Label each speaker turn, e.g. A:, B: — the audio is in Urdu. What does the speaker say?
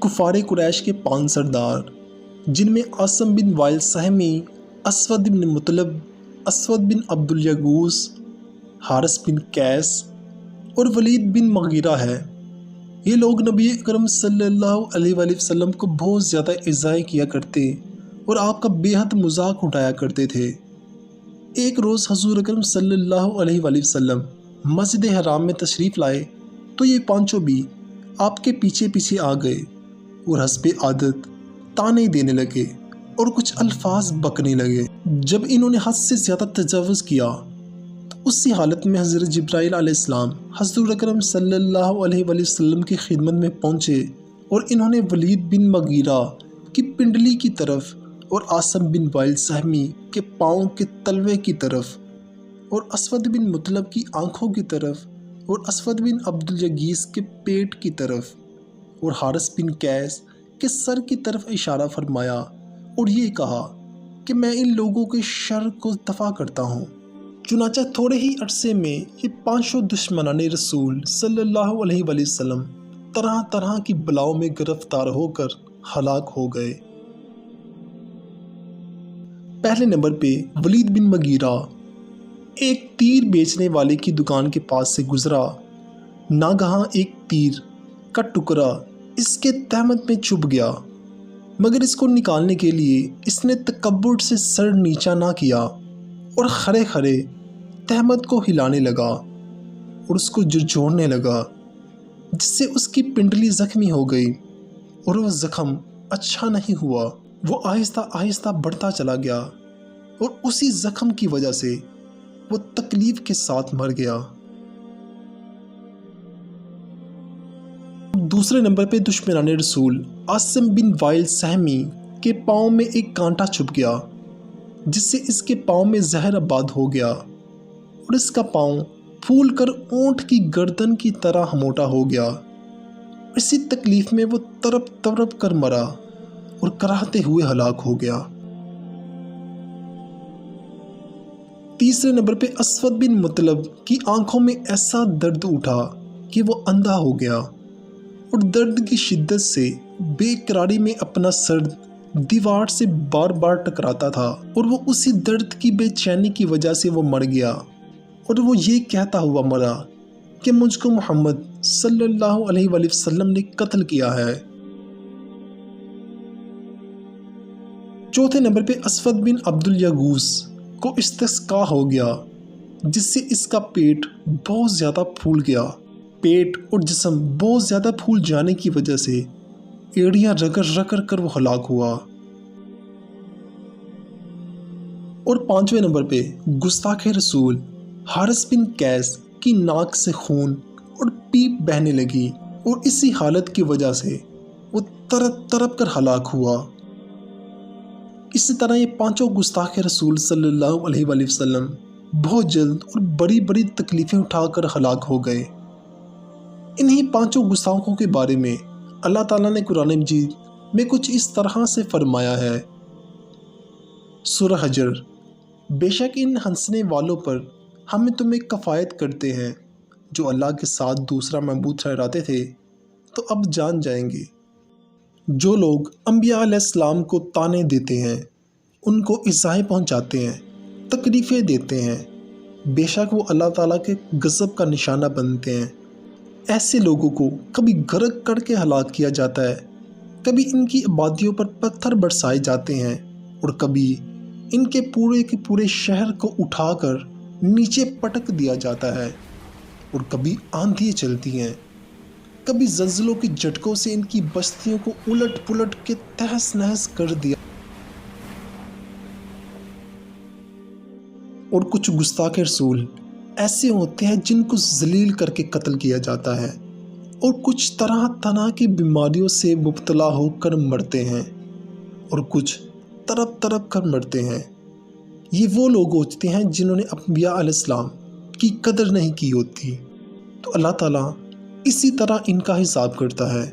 A: کفار قریش کے 5 سردار جن میں عاصم بن وائل سہمی، اسود بن مطلب، اسود بن عبد الیغوث، حارث بن قیس اور ولید بن مغیرہ ہے، یہ لوگ نبی اکرم صلی اللہ علیہ وآلہ وسلم کو بہت زیادہ ایذائیں کیا کرتے اور آپ کا بے حد مذاق اٹھایا کرتے تھے۔ ایک روز حضور اکرم صلی اللہ علیہ وآلہ وسلم مسجد حرام میں تشریف لائے تو یہ پانچوں بھی آپ کے پیچھے پیچھے آ گئے اور حسب عادت تانے دینے لگے اور کچھ الفاظ بکنے لگے۔ جب انہوں نے حد سے زیادہ تجاوز کیا تو اسی حالت میں حضرت جبرائیل علیہ السلام حضور اکرم صلی اللہ علیہ وآلہ وسلم کی خدمت میں پہنچے اور انہوں نے ولید بن مغیرہ کی پنڈلی کی طرف اور عاصم بن وائل سہمی کے پاؤں کے تلوے کی طرف اور اسود بن مطلب کی آنکھوں کی طرف اور اسود بن عبد الیغوث کے پیٹ کی طرف اور حارث بن قیس کے سر کی طرف اشارہ فرمایا اور یہ کہا کہ میں ان لوگوں کے شر کو دفع کرتا ہوں۔ چنانچہ تھوڑے ہی عرصے میں یہ پانچوں دشمنان رسول صلی اللہ علیہ وآلہ وسلم طرح طرح کی بلاؤں میں گرفتار ہو کر ہلاک ہو گئے۔ پہلے نمبر پہ ولید بن مغیرہ ایک تیر بیچنے والے کی دکان کے پاس سے گزرا، ناگہاں ایک تیر کا ٹکڑا اس کے تہمت میں چبھ گیا، مگر اس کو نکالنے کے لیے اس نے تکبر سے سر نیچا نہ کیا اور کھڑے کھڑے تہمت کو ہلانے لگا اور اس کو جھنجھوڑنے لگا، جس سے اس کی پنڈلی زخمی ہو گئی اور وہ زخم اچھا نہیں ہوا، وہ آہستہ آہستہ بڑھتا چلا گیا اور اسی زخم کی وجہ سے وہ تکلیف کے ساتھ مر گیا۔ دوسرے نمبر پہ دشمنان رسول عاصم بن وائل سہمی کے پاؤں میں ایک کانٹا چھپ گیا، جس سے اس کے پاؤں میں زہر آباد ہو گیا اور اس کا پاؤں پھول کر اونٹ کی گردن کی طرح موٹا ہو گیا۔ اسی تکلیف میں وہ تڑپ تڑپ کر مرا اور کراہتے ہوئے ہلاک ہو گیا۔ تیسرے نمبر پہ اسود بن مطلب کی آنکھوں میں ایسا درد اٹھا کہ وہ اندھا ہو گیا اور درد کی شدت سے بے قراری میں اپنا سر دیوار سے بار بار ٹکراتا تھا اور وہ اسی درد کی بے چینی کی وجہ سے وہ مر گیا اور وہ یہ کہتا ہوا مرا کہ مجھ کو محمد صلی اللہ علیہ وآلہ وسلم نے قتل کیا ہے۔ چوتھے نمبر پہ اسود بن عبد الیغوث کو استسقاء ہو گیا، جس سے اس کا پیٹ بہت زیادہ پھول گیا۔ پیٹ اور جسم بہت زیادہ پھول جانے کی وجہ سے ایڑیاں رگڑ رگڑ کر وہ ہلاک ہوا۔ اور پانچویں نمبر پہ گستاخ رسول حارث بن قیس کی ناک سے خون اور پیپ بہنے لگی اور اسی حالت کی وجہ سے وہ تڑپ تڑپ کر ہلاک ہوا۔ اسی طرح یہ پانچوں گستاخ رسول صلی اللہ علیہ وآلہ وسلم بہت جلد اور بڑی بڑی تکلیفیں اٹھا کر ہلاک ہو گئے۔ انہی پانچوں گستاخوں کے بارے میں اللہ تعالیٰ نے قرآن مجید میں کچھ اس طرح سے فرمایا ہے۔ سورہ حجر، بے شک ان ہنسنے والوں پر ہم تمہیں کفایت کرتے ہیں جو اللہ کے ساتھ دوسرا معبود ٹھہراتے تھے تو اب جان جائیں گے۔ جو لوگ انبیاء علیہ السلام کو طعنے دیتے ہیں، ان کو ایذائیں پہنچاتے ہیں، تکلیفیں دیتے ہیں، بے شک وہ اللہ تعالیٰ کے غضب کا نشانہ بنتے ہیں۔ ایسے لوگوں کو کبھی غرق کر کے ہلاک کیا جاتا ہے، کبھی ان کی آبادیوں پر پتھر برسائے جاتے ہیں اور کبھی ان کے پورے شہر کو اٹھا کر نیچے پٹک دیا جاتا ہے، اور کبھی آندھیاں چلتی ہیں، کبھی زلزلوں کے جھٹکوں سے ان کی بستیوں کو الٹ پلٹ کے تہس نہس کر دیا۔ اور کچھ گستاخ رسول ایسے ہوتے ہیں جن کو ذلیل کر کے قتل کیا جاتا ہے، اور کچھ طرح طرح کی بیماریوں سے مبتلا ہو کر مرتے ہیں، اور کچھ تڑپ تڑپ کر مرتے ہیں۔ یہ وہ لوگ ہوتے ہیں جنہوں نے انبیاء علیہ السلام کی قدر نہیں کی ہوتی، تو اللہ تعالیٰ اسی طرح ان کا حساب کرتا ہے۔